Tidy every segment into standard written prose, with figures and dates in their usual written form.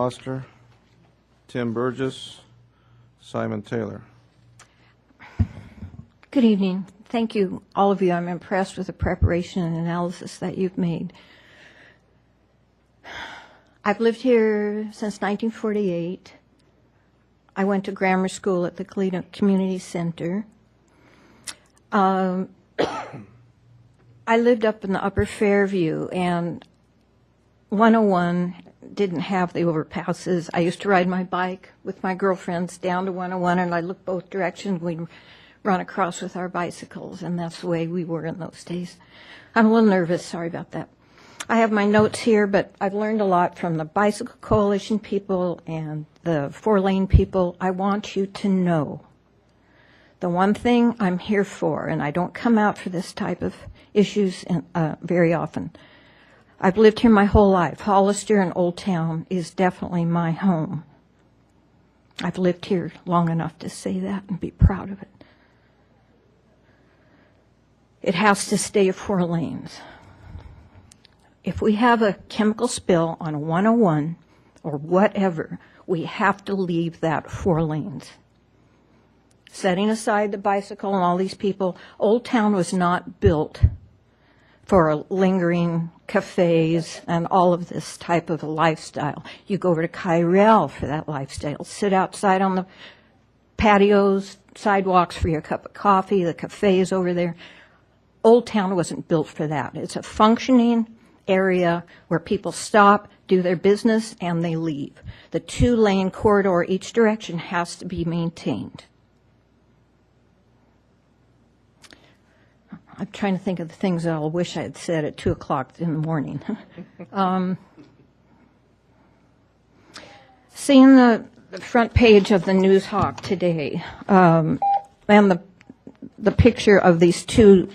Hollister, Tim Burgess, Simon Taylor. Good evening. Thank you, all of you. I'm impressed with the preparation and analysis that you've made. I've lived here since 1948. I went to grammar school at the Goleta Community Center. I lived up in the Upper Fairview, and 101 didn't have the overpasses. I used to ride my bike with my girlfriends down to 101, and I'd look both directions. We'd run across with our bicycles, and that's the way we were in those days. I'm a little nervous. Sorry about that. I have my notes here, but I've learned a lot from the Bicycle Coalition people and the four-lane people. I want you to know the one thing I'm here for, and I don't come out for this type of issues very often. I've lived here my whole life. Hollister and Old Town is definitely my home. I've lived here long enough to say that and be proud of it. It has to stay 4 lanes. If we have a chemical spill on 101 or whatever, we have to leave that 4 lanes. Setting aside the bicycle and all these people, Old Town was not built for lingering cafes and all of this type of a lifestyle. You go over to Kyrell for that lifestyle. Sit outside on the patios, sidewalks for your cup of coffee, the cafes over there. Old Town wasn't built for that. It's a functioning area where people stop, do their business, and they leave. The 2-lane corridor each direction has to be maintained. I'm trying to think of the things that I'll wish I had said at 2 o'clock in the morning. Seeing the front page of the News Hawk today, and the picture of these 2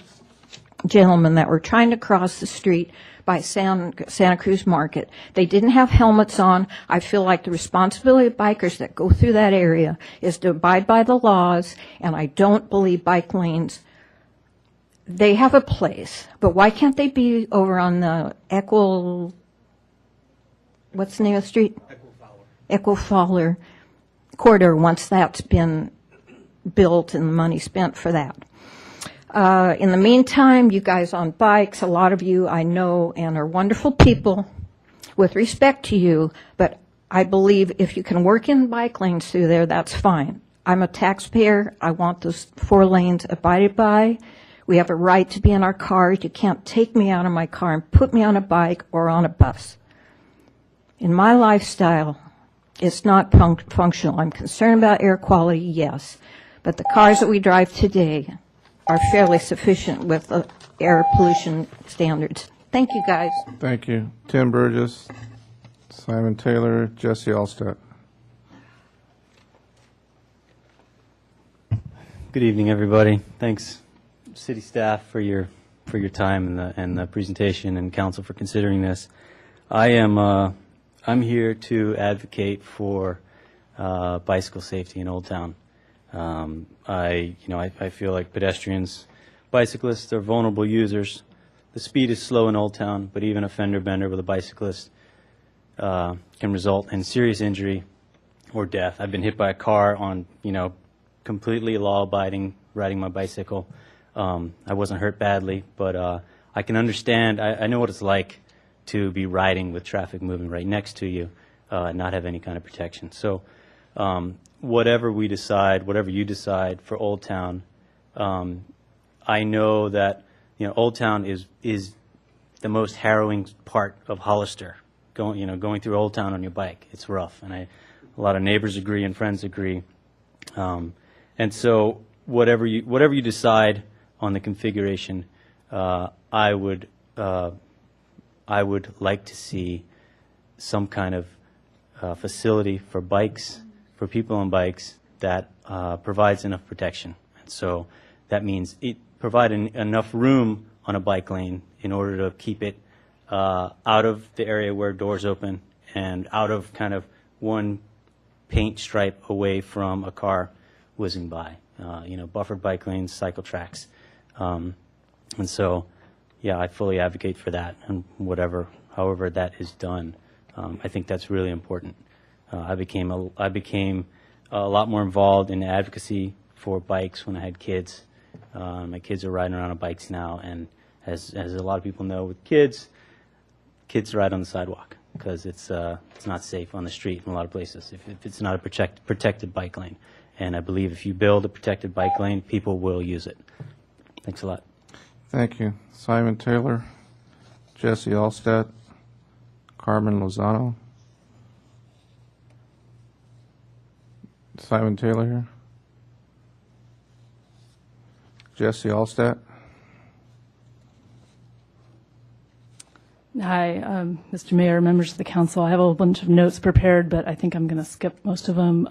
gentlemen that were trying to cross the street by Santa Cruz Market. They didn't have helmets on. I feel like the responsibility of bikers that go through that area is to abide by the laws, and I don't believe bike lanes, they have a place, but why can't they be over on the what's the name of the street? Echo-Fowler corridor once that's been built and the money spent for that. In the meantime, you guys on bikes, a lot of you I know and are wonderful people with respect to you, but I believe if you can work in bike lanes through there, that's fine. I'm a taxpayer. I want those 4 lanes abided by. We have a right to be in our cars. You can't take me out of my car and put me on a bike or on a bus. In my lifestyle, it's not functional. I'm concerned about air quality, yes, but the cars that we drive today are fairly sufficient with the air pollution standards. Thank you, guys. Thank you. Tim Burgess, Simon Taylor, Jesse Allstott. Good evening, everybody. Thanks, city staff, for your time and the presentation, and council for considering this. I'm here to advocate for bicycle safety in Old Town. I feel like pedestrians, bicyclists are vulnerable users. The speed is slow in Old Town, but even a fender bender with a bicyclist can result in serious injury or death. I've been hit by a car on, completely law-abiding, riding my bicycle. I wasn't hurt badly, but I can understand. I know what it's like to be riding with traffic moving right next to you and not have any kind of protection. So whatever you decide for Old Town, I know that Old Town is the most harrowing part of Hollister. Going through Old Town on your bike, it's rough, and a lot of neighbors agree and friends agree. And so whatever you decide on the configuration, I would like to see some kind of facility for bikes, for people on bikes, that provides enough protection. And so that means providing enough room on a bike lane in order to keep it out of the area where doors open and out of kind of one paint stripe away from a car whizzing by. Buffered bike lanes, cycle tracks. And so, yeah, I fully advocate for that, and however that is done. I think that's really important. I became a lot more involved in advocacy for bikes when I had kids. My kids are riding around on bikes now, and as a lot of people know, with kids ride on the sidewalk because it's not safe on the street in a lot of places if it's not a protected bike lane. And I believe if you build a protected bike lane, people will use it. Thanks a lot. Thank you. Simon Taylor, Jesse Allstat, Carmen Lozano. Simon Taylor here. Jesse Allstat. Hi, Mr. Mayor, members of the council. I have a whole bunch of notes prepared, but I think I'm going to skip most of them.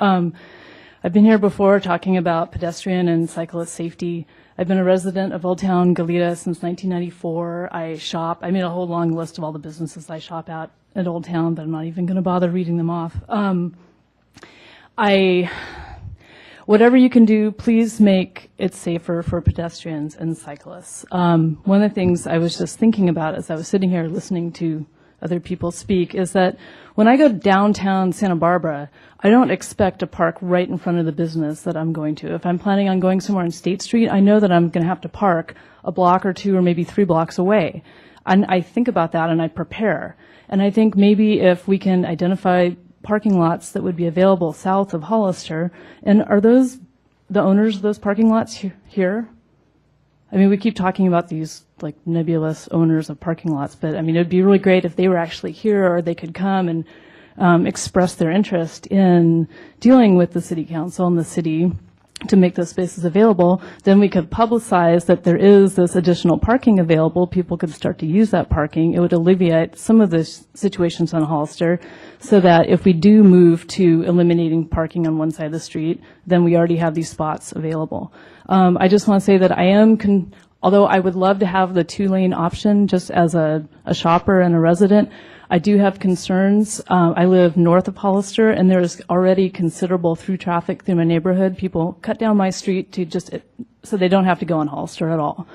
I've been here before talking about pedestrian and cyclist safety. I've been a resident of Old Town Goleta since 1994. I made a whole long list of all the businesses I shop at Old Town, but I'm not even going to bother reading them off. Whatever you can do, please make it safer for pedestrians and cyclists. One of the things I was just thinking about as I was sitting here listening to other people speak is that when I go downtown Santa Barbara, I don't expect to park right in front of the business that I'm going to. If I'm planning on going somewhere on State Street, I know that I'm going to have to park a block or two or maybe 3 blocks away. And I think about that and I prepare. And I think maybe if we can identify parking lots that would be available south of Hollister, and are those the owners of those parking lots here? I mean, we keep talking about these like nebulous owners of parking lots, but I mean, it would be really great if they were actually here or they could come and express their interest in dealing with the city council and the city to make those spaces available. Then we could publicize that there is this additional parking available. People could start to use that parking. It would alleviate some of the situations on Hollister so that if we do move to eliminating parking on one side of the street, then we already have these spots available. I just want to say that I am, although I would love to have the 2-lane option just as a shopper and a resident, I do have concerns. I live north of Hollister, and there's already considerable through traffic through my neighborhood. People cut down my street so they don't have to go on Hollister at all.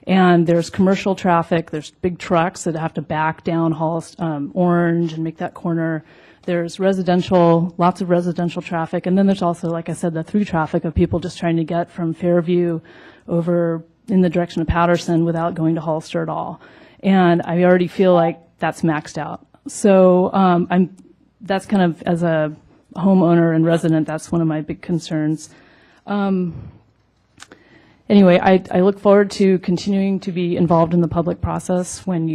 And there's commercial traffic. There's big trucks that have to back down Orange and make that corner. There's lots of residential traffic. And then there's also, like I said, the through traffic of people just trying to get from Fairview over in the direction of Patterson without going to Hollister at all. And I already feel like that's maxed out. So that's kind of, as a homeowner and resident, that's one of my big concerns. Anyway, I look forward to continuing to be involved in the public process when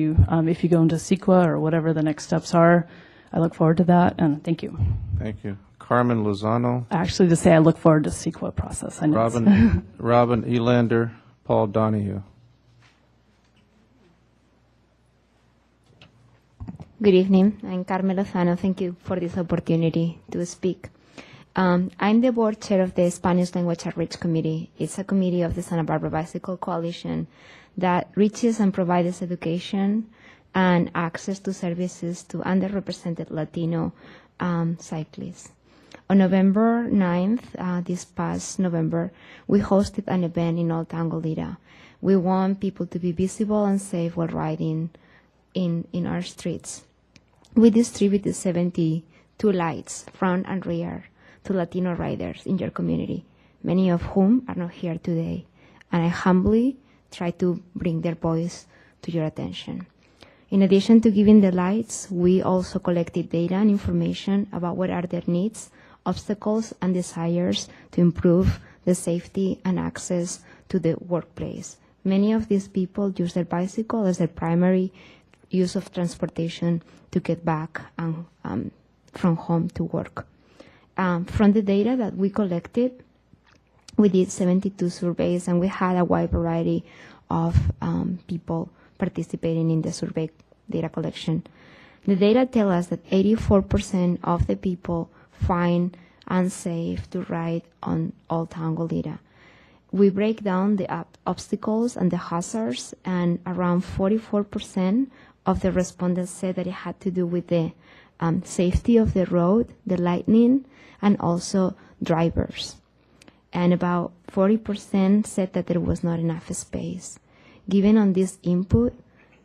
if you go into CEQA or whatever the next steps are. I look forward to that, and thank you. Thank you. Carmen Lozano. Actually, to say I look forward to CEQA process. I know Robin Alander, Paul Donahoe. Good evening. I'm Carmen Sano. Thank you for this opportunity to speak. I'm the board chair of the Spanish Language Outreach Committee. It's a committee of the Santa Barbara Bicycle Coalition that reaches and provides education and access to services to underrepresented Latino cyclists. On November 9th, this past November, we hosted an event in Old Town Goleta. We want people to be visible and safe while riding in our streets. We distributed 72 lights, front and rear, to Latino riders in your community, many of whom are not here today. And I humbly try to bring their voice to your attention. In addition to giving the lights, we also collected data and information about what are their needs, obstacles, and desires to improve the safety and access to the workplace. Many of these people use their bicycle as their primary use of transportation to get back from home to work. From the data that we collected, we did 72 surveys, and we had a wide variety of people participating in the survey data collection. The data tell us that 84% of the people find unsafe to ride on Old Town Goleta. We break down the obstacles and the hazards, and around 44% of the respondents said that it had to do with the safety of the road, the lightning, and also drivers. And about 40% said that there was not enough space. Given on this input,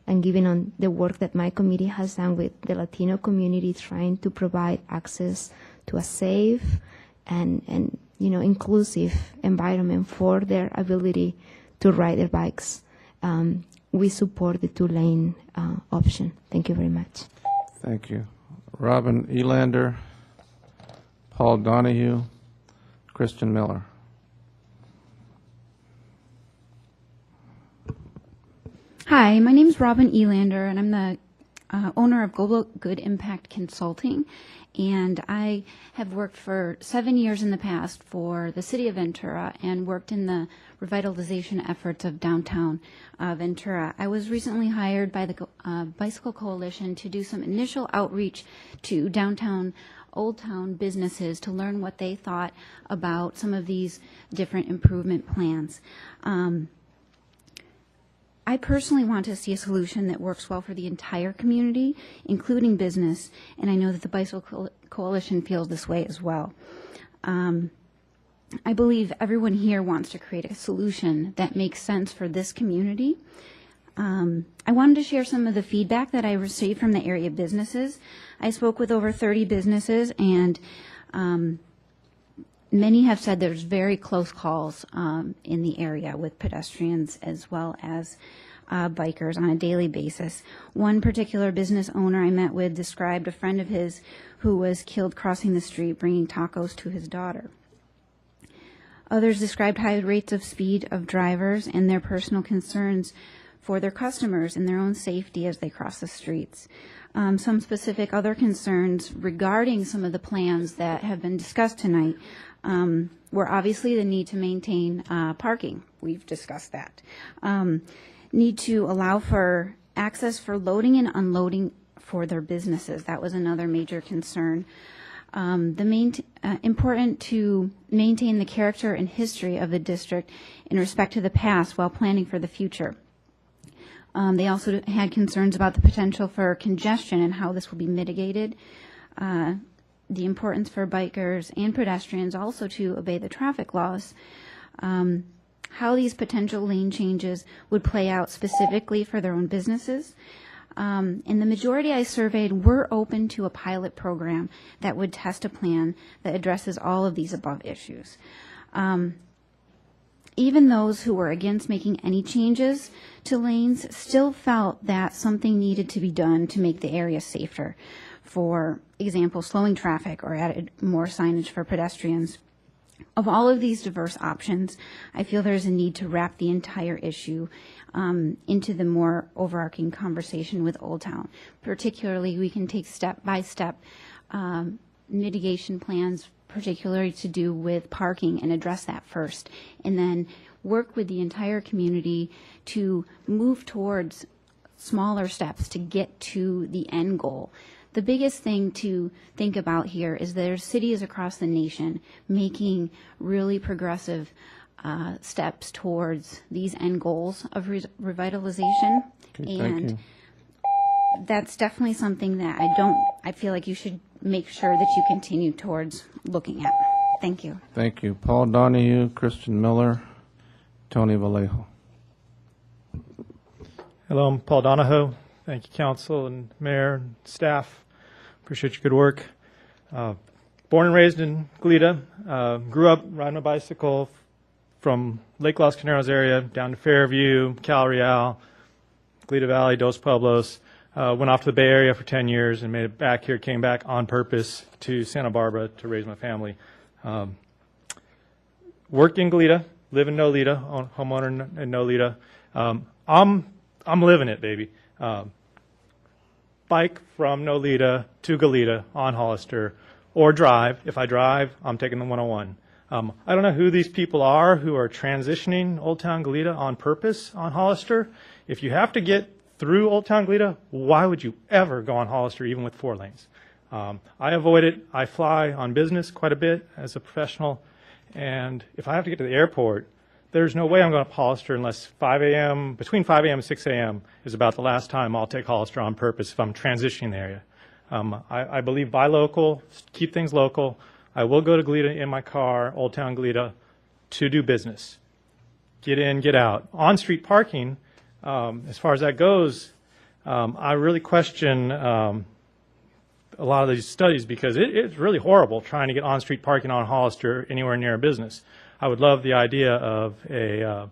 and given on the work that my committee has done with the Latino community trying to provide access a safe and inclusive environment for their ability to ride their bikes. We support the 2-lane option. Thank you very much. Thank you. Robin Alander, Paul Donahoe, Kristen Miller. Hi, my name is Robin Alander, and I'm the owner of Global Good Impact Consulting. And I have worked for 7 years in the past for the city of Ventura and worked in the revitalization efforts of downtown Ventura. I was recently hired by the Bicycle Coalition to do some initial outreach to downtown Old Town businesses to learn what they thought about some of these different improvement plans. I personally want to see a solution that works well for the entire community, including business, and I know that the Bicycle Coalition feels this way as well. I believe everyone here wants to create a solution that makes sense for this community. I wanted to share some of the feedback that I received from the area businesses. I spoke with over 30 businesses, and many have said there's very close calls in the area with pedestrians as well as bikers on a daily basis. One particular business owner I met with described a friend of his who was killed crossing the street bringing tacos to his daughter. Others described high rates of speed of drivers and their personal concerns for their customers and their own safety as they cross the streets. Some specific other concerns regarding some of the plans that have been discussed tonight were obviously the need to maintain parking. We've discussed that. Need to allow for access for loading and unloading for their businesses. That was another major concern. Important to maintain the character and history of the district in respect to the past while planning for the future. They also had concerns about the potential for congestion and how this will be mitigated. The importance for bikers and pedestrians also to obey the traffic laws. How these potential lane changes would play out specifically for their own businesses. And the majority I surveyed were open to a pilot program that would test a plan that addresses all of these above issues. Even those who were against making any changes to lanes still felt that something needed to be done to make the area safer. For example, slowing traffic or added more signage for pedestrians. Of all of these diverse options, I feel there's a need to wrap the entire issue into the more overarching conversation with Old Town. Particularly, we can take step-by-step mitigation plans, particularly to do with parking, and address that first, and then work with the entire community to move towards smaller steps to get to the end goal. The biggest thing to think about here is there's cities across the nation making really progressive steps towards these end goals of revitalization. Okay, and thank you. That's definitely something that I feel like you should make sure that you continue towards looking at. Thank you. Thank you. Paul Donahoe, Kristen Miller, Tony Vallejo. Hello, I'm Paul Donahoe. Thank you, council and mayor and staff. Appreciate your good work. Born and raised in Goleta. Grew up riding a bicycle from Lake Los Caneros area down to Fairview, Cal Real, Goleta Valley, Dos Pueblos. Went off to the Bay Area for 10 years and made it back here, came back on purpose to Santa Barbara to raise my family. Worked in Goleta, live in Nolita, homeowner in Nolita. I'm living it, baby. Bike from Nolita to Goleta on Hollister, or drive. If I drive, I'm taking the 101. I don't know who these people are who are transitioning Old Town Goleta on purpose on Hollister. If you have to get through Old Town Goleta, why would you ever go on Hollister even with 4 lanes? I avoid it. I fly on business quite a bit as a professional, and if I have to get to the airport, there's no way I'm going to Hollister unless 5 a.m., between 5 a.m. and 6 a.m. is about the last time I'll take Hollister on purpose if I'm transitioning the area. I believe buy local, keep things local. I will go to Goleta in my car, Old Town Goleta, to do business. Get in, get out. On-street parking, as far as that goes, I really question a lot of these studies because it's really horrible trying to get on-street parking on Hollister anywhere near a business. I would love the idea of a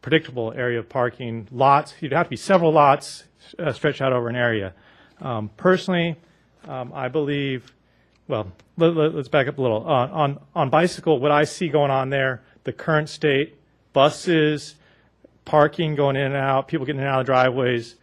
predictable area of parking, lots. You'd have to be several lots stretched out over an area. Personally, I believe, well, let's back up a little. On bicycle, what I see going on there, the current state, buses, parking going in and out, people getting in and out of driveways,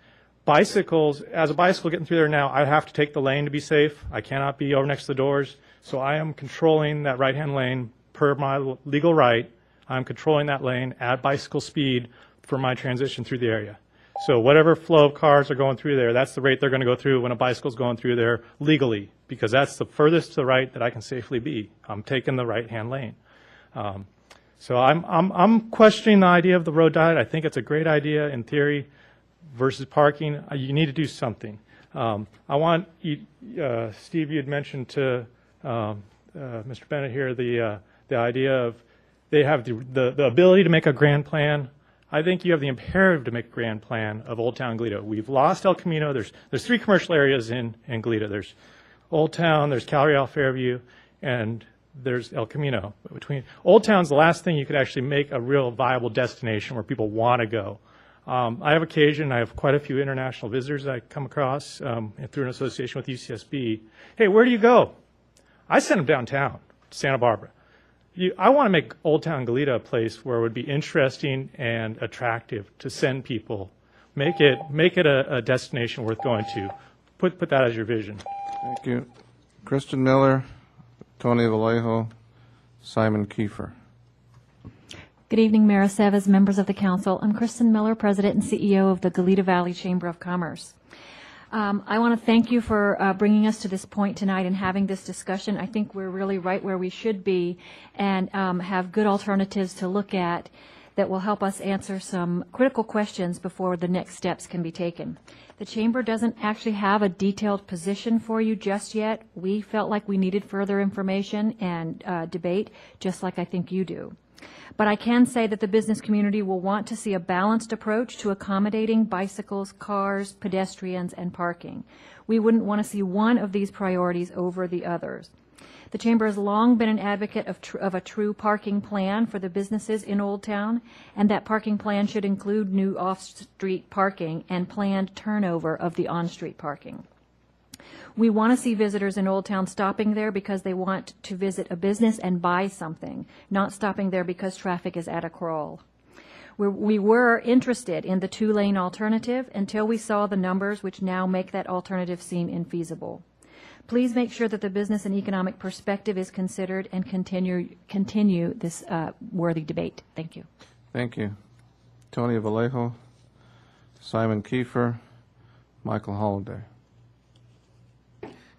bicycles, as a bicycle getting through there now, I have to take the lane to be safe. I cannot be over next to the doors. So I am controlling that right-hand lane per my legal right. I'm controlling that lane at bicycle speed for my transition through the area. So whatever flow of cars are going through there, that's the rate they're going to go through when a bicycle's going through there legally, because that's the furthest to the right that I can safely be. I'm taking the right-hand lane. So I'm questioning the idea of the road diet. I think it's a great idea in theory versus parking. You need to do something. I want, Steve, you had mentioned to Mr. Bennett here the idea of they have the ability to make a grand plan. I think you have the imperative to make a grand plan of Old Town Goleta. We've lost El Camino. There's 3 commercial areas in Goleta. There's Old Town, there's Calreal Fairview, and there's El Camino. Between Old Town's the last thing you could actually make a real viable destination where people want to go. I have quite a few international visitors I come across through an association with UCSB. Hey, where do you go? I send them downtown, to Santa Barbara. I want to make Old Town Goleta a place where it would be interesting and attractive to send people. Make it a destination worth going to. Put that as your vision. Thank you. Kristen Miller, Tony Vallejo, Simon Kieffer. Good evening, Mayor Aceves, members of the council. I'm Kristen Miller, President and CEO of the Goleta Valley Chamber of Commerce. I want to thank you for bringing us to this point tonight and having this discussion. I think we're really right where we should be and have good alternatives to look at that will help us answer some critical questions before the next steps can be taken. The Chamber doesn't actually have a detailed position for you just yet. We felt like we needed further information and debate, just like I think you do. But I can say that the business community will want to see a balanced approach to accommodating bicycles, cars, pedestrians, and parking. We wouldn't want to see one of these priorities over the others. The Chamber has long been an advocate of a true parking plan for the businesses in Old Town, and that parking plan should include new off-street parking and planned turnover of the on-street parking. We want to see visitors in Old Town stopping there because they want to visit a business and buy something, not stopping there because traffic is at a crawl. We were interested in the 2-lane alternative until we saw the numbers which now make that alternative seem infeasible. Please make sure that the business and economic perspective is considered and continue this worthy debate. Thank you. Thank you. Tony Vallejo, Simon Kieffer, Michael Holliday.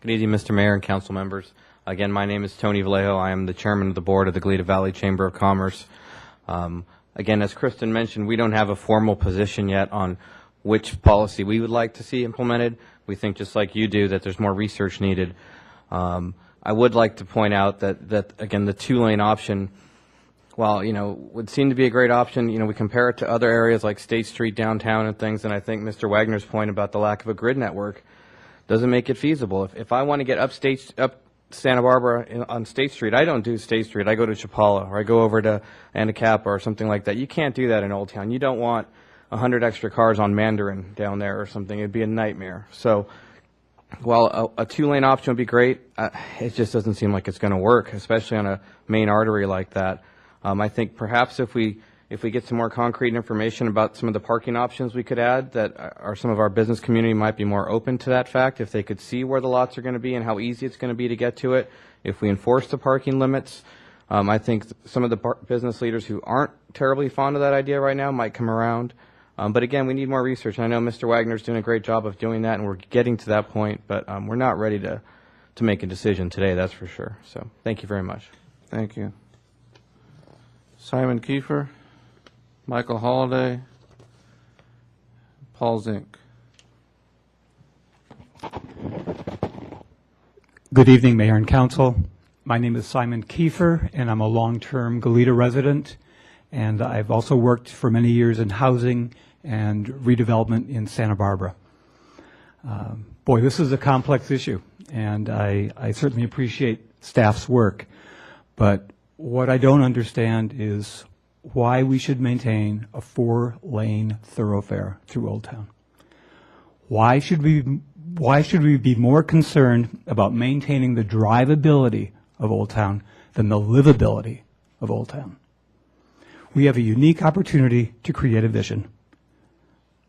Good evening, Mr. Mayor and council members. Again, my name is Tony Vallejo. I am the chairman of the board of the Goleta Valley Chamber of Commerce. Again, as Kristen mentioned, we don't have a formal position yet on which policy we would like to see implemented. We think, just like you do, that there's more research needed. I would like to point out that again, the 2-lane option, while, would seem to be a great option, we compare it to other areas like State Street downtown and things, and I think Mr. Wagner's point about the lack of a grid network doesn't make it feasible. If I want to get up Santa Barbara on State Street, I don't do State Street. I go to Chapala, or I go over to Anacapa or something like that. You can't do that in Old Town. You don't want 100 extra cars on Mandarin down there or something. It'd be a nightmare. So while a 2-lane option would be great, it just doesn't seem like it's going to work, especially on a main artery like that. I think perhaps if we get some more concrete information about some of the parking options we could add, that some of our business community might be more open to that fact, if they could see where the lots are going to be and how easy it's going to be to get to it. If we enforce the parking limits, I think some of the business leaders who aren't terribly fond of that idea right now might come around. But again, we need more research. And I know Mr. Wagner's doing a great job of doing that, and we're getting to that point, but we're not ready to make a decision today, that's for sure. So thank you very much. Thank you. Simon Kieffer, Michael Holliday, Paul Zink. Good evening, Mayor and Council. My name is Simon Kieffer, and I'm a long-term Goleta resident, and I've also worked for many years in housing and redevelopment in Santa Barbara. Boy, this is a complex issue. and I certainly appreciate staff's work. But what I don't understand is why we should maintain a 4-lane thoroughfare through Old Town. Why should we be more concerned about maintaining the drivability of Old Town than the livability of Old Town? We have a unique opportunity to create a vision.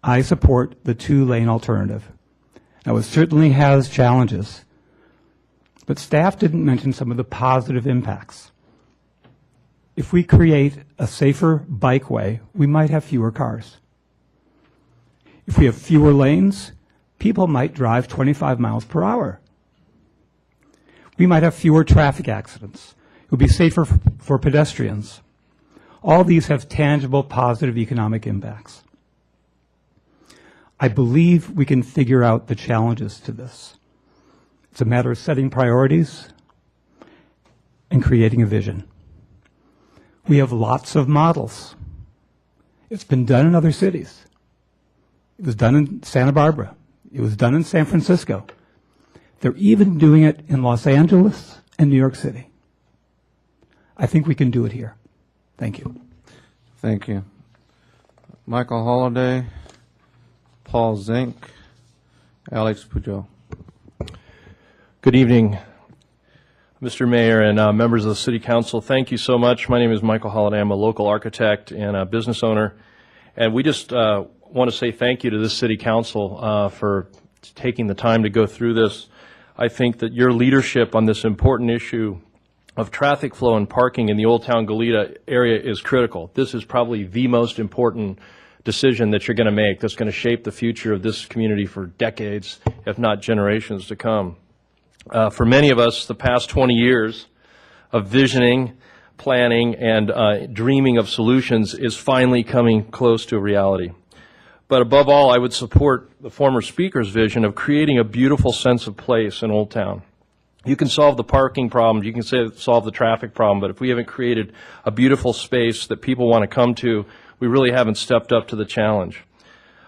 I support the 2-lane alternative. Now, it certainly has challenges, but staff didn't mention some of the positive impacts. If we create a safer bikeway, we might have fewer cars. If we have fewer lanes, people might drive 25 miles per hour. We might have fewer traffic accidents. It would be safer for pedestrians. All these have tangible, positive economic impacts. I believe we can figure out the challenges to this. It's a matter of setting priorities and creating a vision. We have lots of models. It's been done in other cities. It was done in Santa Barbara. It was done in San Francisco. They're even doing it in Los Angeles and New York City. I think we can do it here. Thank you. Thank you. Michael Holliday, Paul Zink, Alex Boudreau. Good evening, Mr. Mayor and members of the City Council. Thank you so much. My name is Michael Holliday. I'm a local architect and a business owner. And we just want to say thank you to this City Council for taking the time to go through this. I think that your leadership on this important issue of traffic flow and parking in the Old Town Goleta area is critical. This is probably the most important decision that you're going to make that's going to shape the future of this community for decades, if not generations to come. For many of us, the past 20 years of visioning, planning, and dreaming of solutions is finally coming close to reality. But above all, I would support the former speaker's vision of creating a beautiful sense of place in Old Town. You can solve the parking problem, you can solve the traffic problem, but if we haven't created a beautiful space that people want to come to, we really haven't stepped up to the challenge.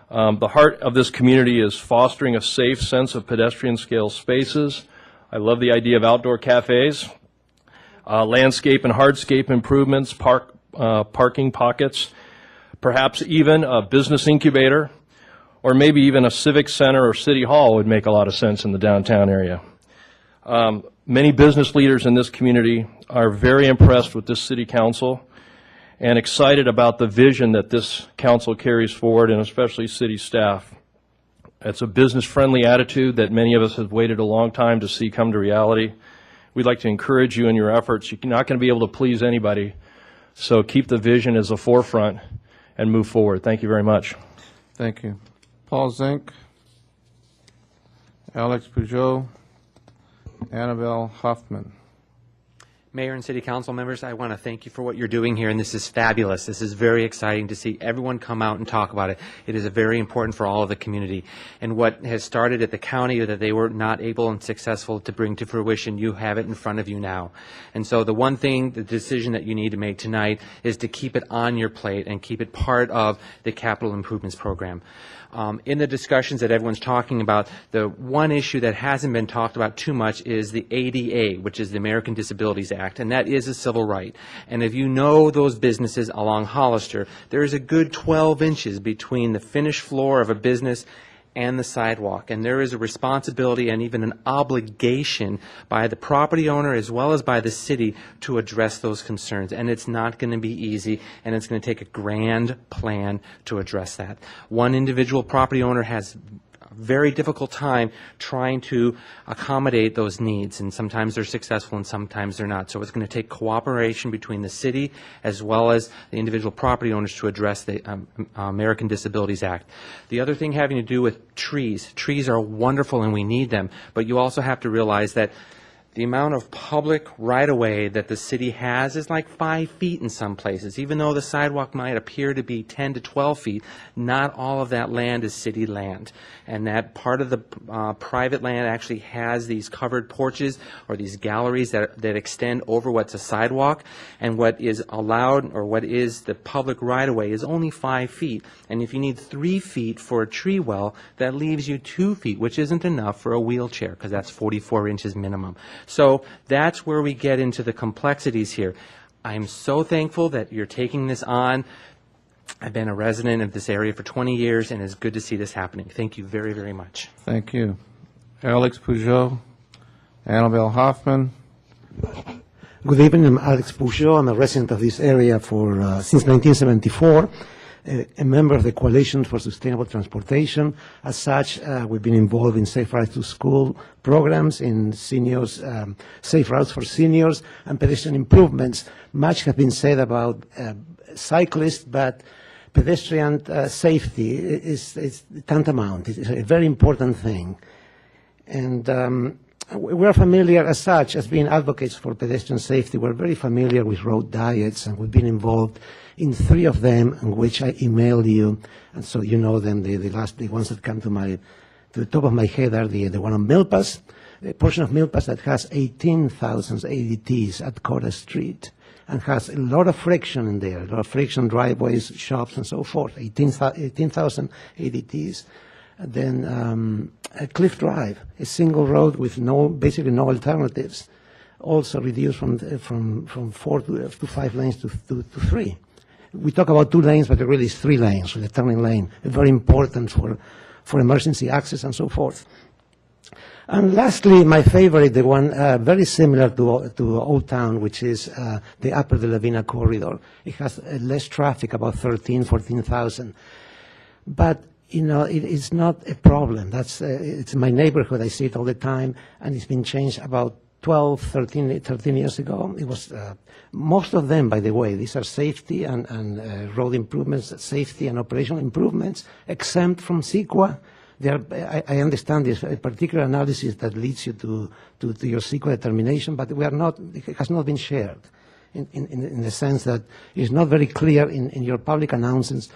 The heart of this community is fostering a safe sense of pedestrian scale spaces. I love the idea of outdoor cafes, landscape and hardscape improvements, parking pockets, perhaps even a business incubator, or maybe even a civic center or city hall would make a lot of sense in the downtown area. Many business leaders in this community are very impressed with this City Council and excited about the vision that this council carries forward, and especially city staff. It's a business-friendly attitude that many of us have waited a long time to see come to reality. We'd like to encourage you in your efforts. You're not going to be able to please anybody, so keep the vision as a forefront and move forward. Thank you very much. Thank you. Paul Zink, Alex Boudreau, Annabelle Hoffman. Mayor and City Council members, I want to thank you for what you're doing here, and this is fabulous. This is very exciting to see everyone come out and talk about it. It is very important for all of the community. And what has started at the county that they were not able and successful to bring to fruition, you have it in front of you now. And so the one thing, the decision that you need to make tonight is to keep it on your plate and keep it part of the capital improvements program. In the discussions that everyone's talking about, the one issue that hasn't been talked about too much is the ADA, which is the American Disabilities Act, and that is a civil right. And if you know those businesses along Hollister, there is a good 12 inches between the finished floor of a business and the sidewalk, and there is a responsibility and even an obligation by the property owner as well as by the city to address those concerns, and it's not going to be easy, and it's going to take a grand plan to address that. One individual property owner has a very difficult time trying to accommodate those needs, and sometimes they're successful and sometimes they're not. So it's going to take cooperation between the city as well as the individual property owners to address the American Disabilities Act. The other thing having to do with trees. Trees are wonderful and we need them, but you also have to realize that The amount of public right-of-way that the city has is like 5 feet in some places. Even though the sidewalk might appear to be 10 to 12 feet, not all of that land is city land. And that part of the private land actually has these covered porches or these galleries that extend over what's a sidewalk. And what is allowed, or what is the public right-of-way, is only 5 feet. And if you need 3 feet for a tree well, that leaves you 2 feet, which isn't enough for a wheelchair, because that's 44 inches minimum. So that's where we get into the complexities here. I'm so thankful that you're taking this on. I've been a resident of this area for 20 years, and it's good to see this happening. Thank you very, very much. Thank you. Alex Peugeot, Annabelle Hoffman. Good evening. I'm Alex Peugeot. I'm a resident of this area since 1974. A member of the Coalition for Sustainable Transportation. As such, we've been involved in Safe Routes to School programs, in seniors, safe routes for seniors, and pedestrian improvements. Much has been said about cyclists, but pedestrian safety is tantamount. It's a very important thing. And we're familiar as such, as being advocates for pedestrian safety, we're very familiar with road diets, and we've been involved in 3 of them, in which I emailed you, and so you know them. The ones that come to the top of my head are the one on Milpas, a portion of Milpas that has 18,000 ADTs at Cora Street, and has a lot of friction in there, a lot of friction, driveways, shops, and so forth. 18,000 ADTs. And then Cliff Drive, a single road with basically no alternatives, also reduced from 4 to 5 lanes to 3. We talk about 2 lanes, but it really is 3 lanes, with a turning lane, very important for emergency access and so forth. And lastly, my favorite, the one very similar to Old Town, which is the Upper De La Vina corridor. It has less traffic, about 14,000. But it's not a problem. It's my neighborhood. I see it all the time, and it's been changed about 13 years ago. It was most of them, by the way, these are safety and road improvements, safety and operational improvements, exempt from CEQA. I understand there's a particular analysis that leads you to your CEQA determination, but it has not been shared in the sense that it's not very clear in your public announcements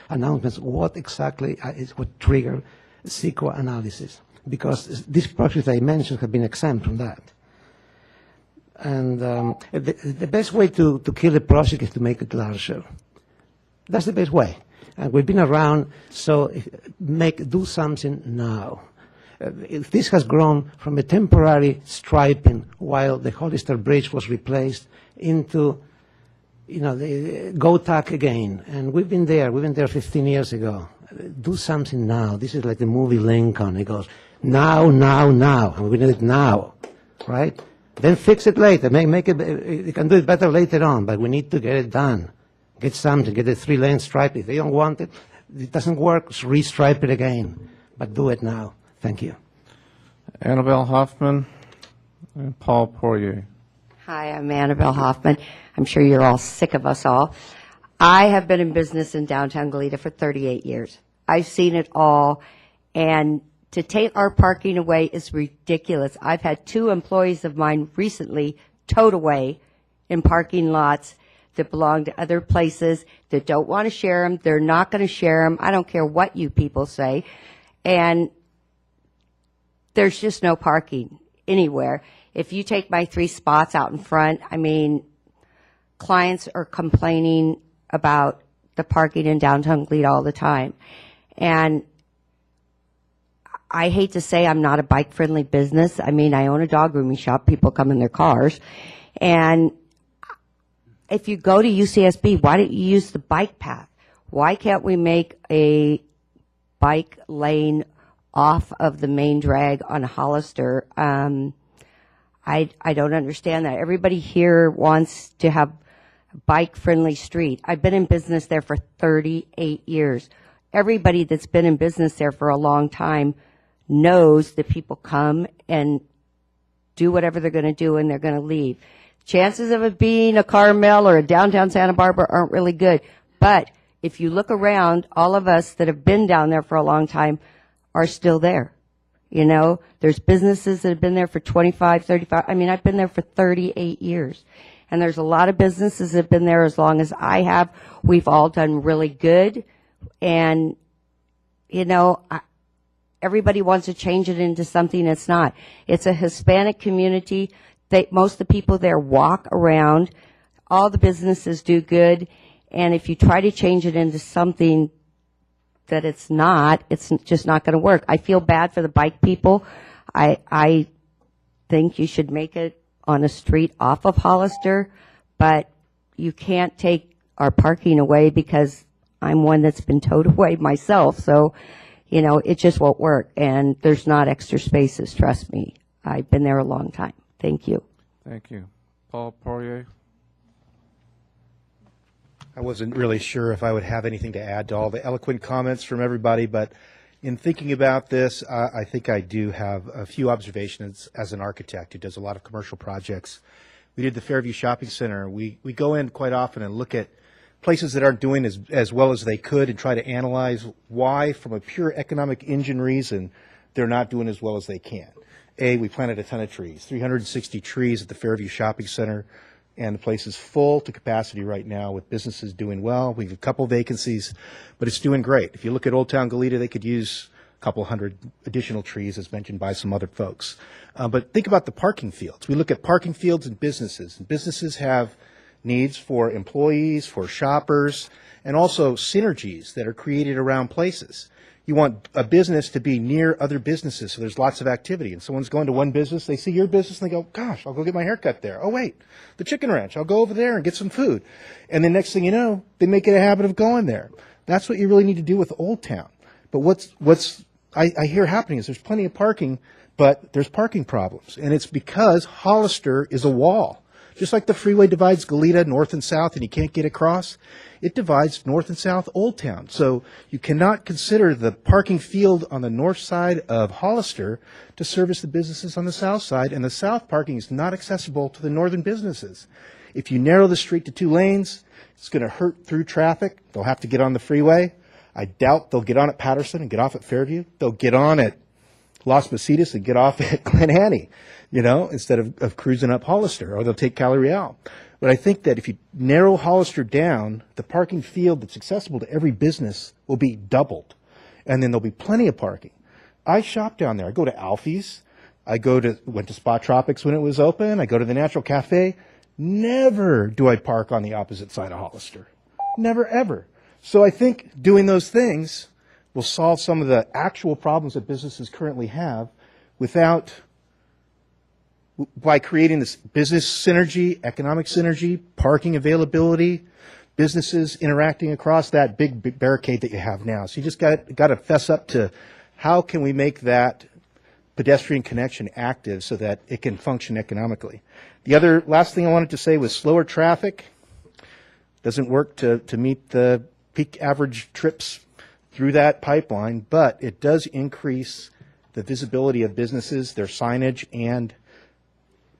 what exactly is what trigger CEQA analysis, because these projects I mentioned have been exempt from that. And the best way to kill a project is to make it larger. That's the best way. And we've been around, so do something now. If this has grown from a temporary striping while the Hollister Bridge was replaced into, the go tack again. And we've been there 15 years ago. Do something now. This is like the movie Lincoln. It goes, now, and we need it now, right? Then fix it later. Make it. You can do it better later on, but we need to get it done. Get something. Get a 3-lane stripe. If they don't want it, it doesn't work. Restripe it again, but do it now. Thank you. Annabelle Hoffman and Paul Poirier. Hi, I'm Annabelle Hoffman. I'm sure you're all sick of us all. I have been in business in downtown Goleta for 38 years. I've seen it all, and to take our parking away is ridiculous. I've had 2 employees of mine recently towed away in parking lots that belong to other places that don't want to share them. They're not going to share them. I don't care what you people say. And there's just no parking anywhere. If you take my 3 spots out in front, clients are complaining about the parking in downtown Goleta all the time. And I hate to say I'm not a bike-friendly business. I own a dog grooming shop. People come in their cars. And if you go to UCSB, why don't you use the bike path? Why can't we make a bike lane off of the main drag on Hollister? I don't understand that. Everybody here wants to have a bike-friendly street. I've been in business there for 38 years. Everybody that's been in business there for a long time knows that people come and do whatever they're going to do and they're going to leave. Chances of it being a Carmel or a downtown Santa Barbara aren't really good. But if you look around, all of us that have been down there for a long time are still there. You know, there's businesses that have been there for 25, 35. I mean, I've been there for 38 years. And there's a lot of businesses that have been there as long as I have. We've all done really good. And, you know, everybody wants to change it into something it's not. It's a Hispanic community. Most of the people there walk around. All the businesses do good. And if you try to change it into something that it's not, it's just not going to work. I feel bad for the bike people. I think you should make it on a street off of Hollister, but you can't take our parking away because I'm one that's been towed away myself. So, you know, it just won't work. And there's not extra spaces, trust me. I've been there a long time. Thank you. Thank you. Paul Poirier. I wasn't really sure if I would have anything to add to all the eloquent comments from everybody, but in thinking about this, I think I do have a few observations as an architect who does a lot of commercial projects. We did the Fairview Shopping Center. We go in quite often and look at places that aren't doing as well as they could and try to analyze why, from a pure economic engine reason, they're not doing as well as they can. We planted a ton of trees, 360 trees at the Fairview Shopping Center, and the place is full to capacity right now with businesses doing well. We have a couple vacancies, but it's doing great. If you look at Old Town Goleta, they could use a couple hundred additional trees, as mentioned by some other folks. But think about the parking fields. We look at parking fields and businesses. And businesses have needs for employees, for shoppers, and also synergies that are created around places. You want a business to be near other businesses, so there's lots of activity. And someone's going to one business, they see your business, and they go, gosh, I'll go get my hair cut there. Oh, wait, the chicken ranch, I'll go over there and get some food. And the next thing you know, they make it a habit of going there. That's what you really need to do with Old Town. But what's I hear happening is there's plenty of parking, but there's parking problems. And it's because Hollister is a wall. Just like the freeway divides Goleta north and south and you can't get across, it divides north and south Old Town. So you cannot consider the parking field on the north side of Hollister to service the businesses on the south side, and the south parking is not accessible to the northern businesses. If you narrow the street to 2 lanes, it's going to hurt through traffic. They'll have to get on the freeway. I doubt they'll get on at Patterson and get off at Fairview. They'll get on at Las Positas and get off at Glen Annie, you know, instead of cruising up Hollister, or they'll take Cali Real. But I think that if you narrow Hollister down, the parking field that's accessible to every business will be doubled. And then there'll be plenty of parking. I shop down there. I go to Alfie's. Went to Spa Tropics when it was open. I go to the Natural Cafe. Never do I park on the opposite side of Hollister. Never, ever. So I think doing those things will solve some of the actual problems that businesses currently have by creating this business synergy, economic synergy, parking availability, businesses interacting across that big barricade that you have now. So you just got to fess up to how can we make that pedestrian connection active so that it can function economically. The other last thing I wanted to say was slower traffic doesn't work to meet the peak average trips through that pipeline, but it does increase the visibility of businesses, their signage, and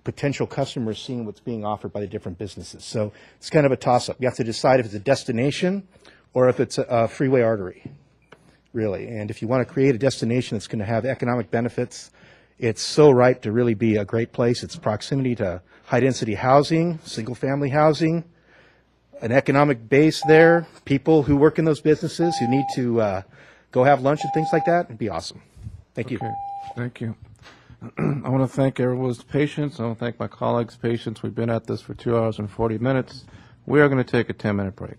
potential customers seeing what's being offered by the different businesses. So it's kind of a toss-up. You have to decide if it's a destination or if it's a freeway artery, really. And if you want to create a destination that's going to have economic benefits, it's so ripe to really be a great place. It's proximity to high-density housing, single-family housing, an economic base there, people who work in those businesses who need to go have lunch and things like that. It'd be awesome. Thank you. Okay, thank you. I want to thank everyone's patience. I want to thank my colleagues' patience. We've been at this for 2 hours and 40 minutes. We are going to take a 10-minute break.